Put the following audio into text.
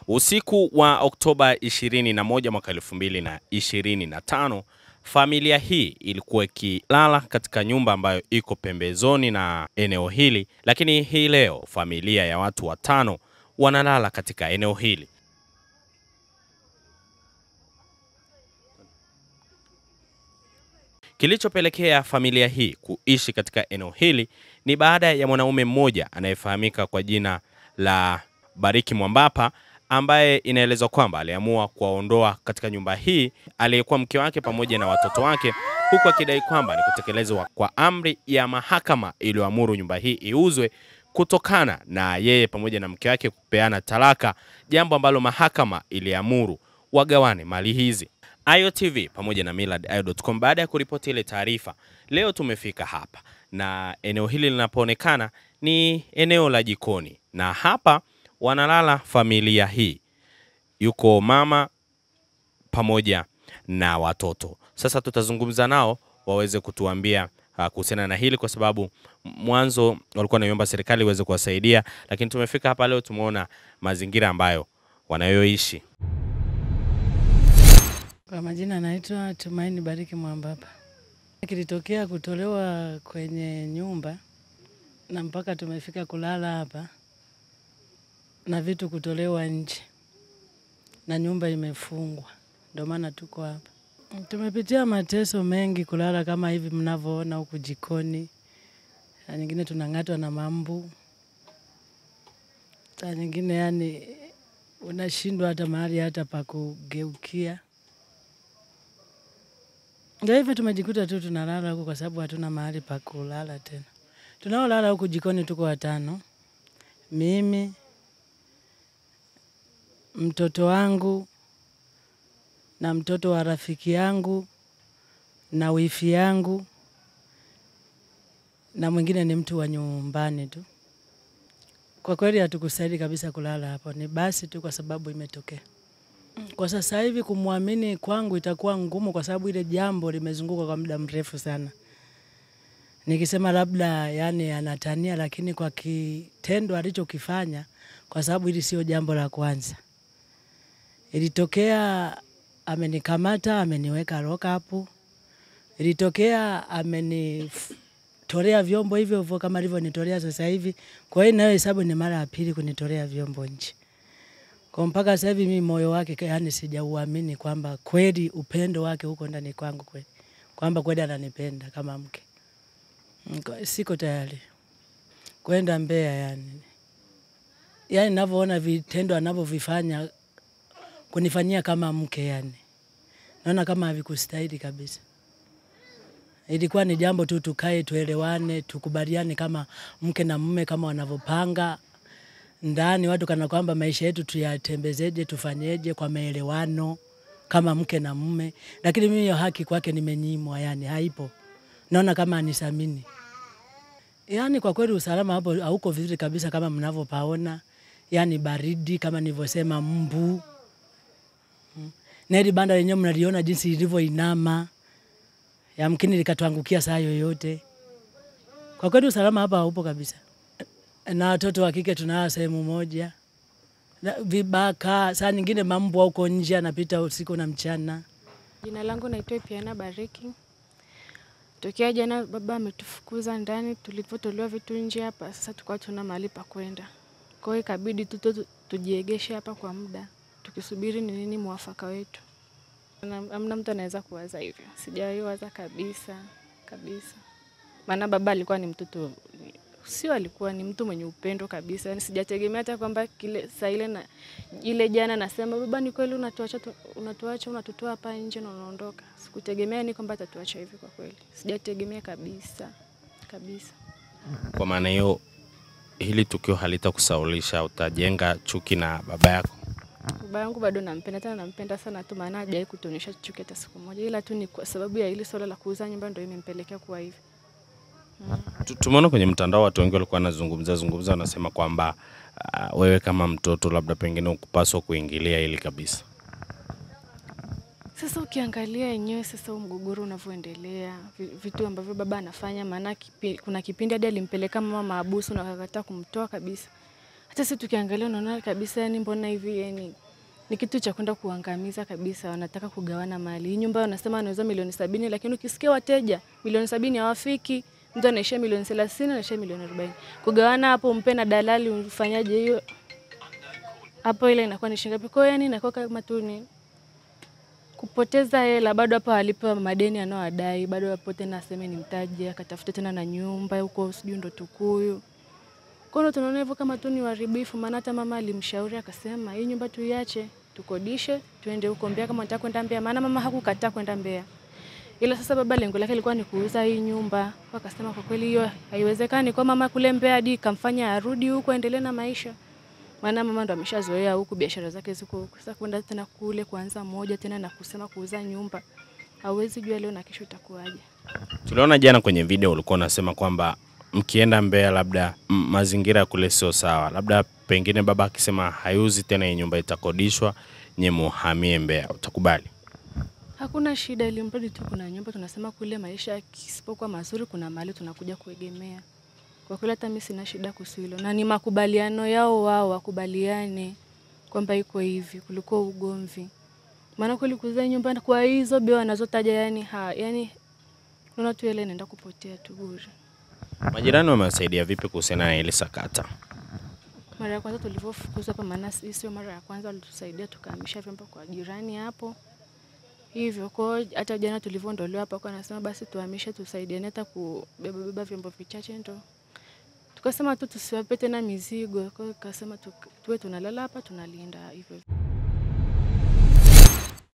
Usiku wa Oktoba 21 mwaka 2025, familia hii ilikuwa ikilala katika nyumba ambayo iko pembezoni na eneo hili, lakini hii leo familia ya watu watano wanalala katika eneo hili. Kilichopelekea familia hii kuishi katika eneo hili ni baada ya mwanaume mmoja anayefahamika kwa jina la Bariki Mwambapa, ambaye inaelezwa kwamba aliamua kuwaondoa katika nyumba hii aliyekuwa mke wake pamoja na watoto wake, huku akidai kwamba ni kutekelezwa kwa amri ya mahakama iliyoamuru nyumba hii iuzwe kutokana na yeye pamoja na mke wake kupeana talaka, jambo ambalo mahakama iliamuru wagawane mali hizi. AyoTV pamoja na millardayo.com baada ya kuripoti ile taarifa, leo tumefika hapa na eneo hili linapoonekana ni eneo la jikoni, na hapa wanalala familia hii. Yuko mama pamoja na watoto. Sasa tutazungumza nao waweze kutuambia kuhusiana na hili, kwa sababu mwanzo walikuwa wanaomba serikali iweze kuwasaidia, lakini tumefika hapa leo tumeona mazingira ambayo wanayoishi. Kwa majina naitwa Tumaini Bariki Mwambapa. Kilitokea kutolewa kwenye nyumba na mpaka tumefika kulala hapa na vitu kutolewa nje na nyumba imefungwa, ndio maana tuko hapa. Tumepitia mateso mengi kulala kama hivi mnavyoona huku jikoni. Saa nyingine tunang'atwa na mambu. Saa nyingine yani unashindwa hata mahali hata pa kugeukia. Ndio hivyo tumejikuta tu tunalala huku kwa sababu hatuna mahali pa kulala tena. Tunaolala huku jikoni tuko watano. Mimi, mtoto wangu na mtoto wa rafiki yangu na wifi yangu na mwingine ni mtu wa nyumbani tu. Kwa kweli hatukusaidi kabisa kulala hapo, ni basi tu kwa sababu imetokea. Kwa sasa hivi kumwamini kwangu itakuwa ngumu kwa sababu ile jambo limezunguka kwa muda mrefu sana. Nikisema labda yani anatania, lakini kwa kitendo alichokifanya, kwa sababu hili sio jambo la kwanza. Ilitokea amenikamata, ameniweka lock up. Ilitokea amenitolea vyombo hivyo kama alivyonitolea sasa hivi. Kwa hiyo nayo hesabu ni mara ya pili kunitolea vyombo nje. Kwa mpaka sasa hivi mimi moyo wake yani sijauamini kwamba kweli upendo wake huko ndani kwangu kweli. Kwamba kweli ananipenda kama mke. Siko tayari kwenda Mbeya yani. Yani ninavyoona vitendo anavyovifanya kunifanyia kama mke yani. Naona kama havikustahili kabisa. Ilikuwa ni jambo tu tukae tuelewane, tukubaliane kama mke na mume kama wanavyopanga. Ndani watu kana kwamba maisha yetu tuyatembezeje, tufanyeje kwa maelewano kama mke na mume, lakini mimi hiyo haki kwake nimenyimwa yani haipo. Naona kama anisamini. Yani kwa kweli usalama hapo hauko vizuri kabisa kama mnavyopaona. Yani baridi kama nilivyosema, mbu. Na ile banda lenyewe mnaliona jinsi lilivyoinama. Yamkini likatuangukia saa yoyote. Kwa kweli usalama hapa haupo kabisa. Na watoto wa kike tunao sehemu moja. Vibaka, saa nyingine mambo huko nje anapita usiku na mchana. Jina langu naitwa Piana Bariki. Tokea jana baba ametufukuza ndani, tulipotolewa vitu nje hapa, sasa tukao tuna mahali pa kwenda. Kwa hiyo ikabidi tujiegeshe hapa kwa muda, tukisubiri ni nini mwafaka wetu. Hamna mtu anaweza kuwaza hivyo. Sijawahi waza kabisa. Maana baba alikuwa ni mtoto, sio alikuwa ni mtu mwenye upendo kabisa. Yani sijategemea hata kwamba kile saa ile na ile jana nasema baba ni kweli unatutoa hapa nje na unaondoka. Sikutegemea ni kwamba atatuacha hivi kwa kweli. Sijategemea kabisa. Kwa maana hiyo hili tukio halitakusaulisha, utajenga chuki na baba yako? Baba yangu bado nampenda sana tu, maana hajawahi kutuonyesha chuki hata siku moja, ila tu ni kwa sababu ya ile swala la kuuza nyumba ndio imempelekea kuwa hivi. Tumeona kwenye mtandao watu wengi walikuwa wanazungumza wanasema kwamba wewe kama mtoto labda pengine ukupaswa kuingilia hili kabisa. Sasa ukiangalia yenyewe sasa mgogoro unavyoendelea, vitu ambavyo baba anafanya, maana kuna kipindi hadi alimpeleka mama mahabusu na akakataa kumtoa kabisa. Hata sisi tukiangalia unaona kabisa yani mbona hivi yani ni kitu cha kwenda kuangamiza kabisa, wanataka kugawana mali. Hii nyumba wanasema wanauza milioni 70, lakini ukisikia wateja milioni 70 hawafiki. Mtu anaishia milioni 30, anaishia milioni 40. Kugawana hapo umpe na dalali ufanyaje hiyo? Hapo ile inakuwa ni shilingi ngapi? Kwa yani inakuwa kama tu ni kupoteza hela, bado hapa walipa madeni anaowadai, bado hapo tena aseme ni mtaji, akatafuta tena na nyumba huko sijui ndo Tukuyu. Kwa hiyo tunaona hivyo kama tu ni uharibifu, maana hata mama alimshauri akasema hii nyumba tuiache, tukodishe, tuende huko Mbeya kama nataka kwenda Mbeya, maana mama hakukataa kwenda Mbeya. Ila sasa baba lengo lake lilikuwa ni kuuza hii nyumba. Akasema kwa kweli hiyo haiwezekani kwa mama kule Mbeya hadi kamfanya arudi huko aendelee na maisha. Maana mama ndo ameshazoea huku, biashara zake ziko huko. Sasa kwenda tena kule kuanza moja tena na kusema kuuza nyumba, hauwezi jua leo na kesho itakuwaje. Tuliona jana kwenye video ulikuwa unasema kwamba mkienda Mbeya labda mazingira kule sio sawa. Labda pengine baba akisema hayuzi tena hii nyumba itakodishwa, nye muhamie Mbeya, utakubali? Hakuna shida, ili mradi tu kuna nyumba. Tunasema kule maisha kisipokuwa mazuri kuna mahali tunakuja kuegemea. Kwa kweli hata mimi sina shida kuhusu hilo. Na ni makubaliano yao wao wakubaliane kwamba iko hivi kuliko ugomvi. Maana kweli kuuza nyumba kwa hizo bei wanazotaja yani unaona tu ile inaenda kupotea tu bure. Majirani wamewasaidia vipi kuhusiana na ile sakata? Mara ya kwanza tulivyofukuzwa hapa, maana sio mara ya kwanza, walitusaidia tukahamisha vyombo kwa jirani hapo. Hivyo kwa hata jana tulivyoondolewa hapa kwa anasema basi tuhamishe tusaidiane hata kubeba vyombo vichache ndo. Tukasema tu tusiwape tena mizigo. Kwa hiyo akasema tuwe tunalala hapa tunalinda hivyo.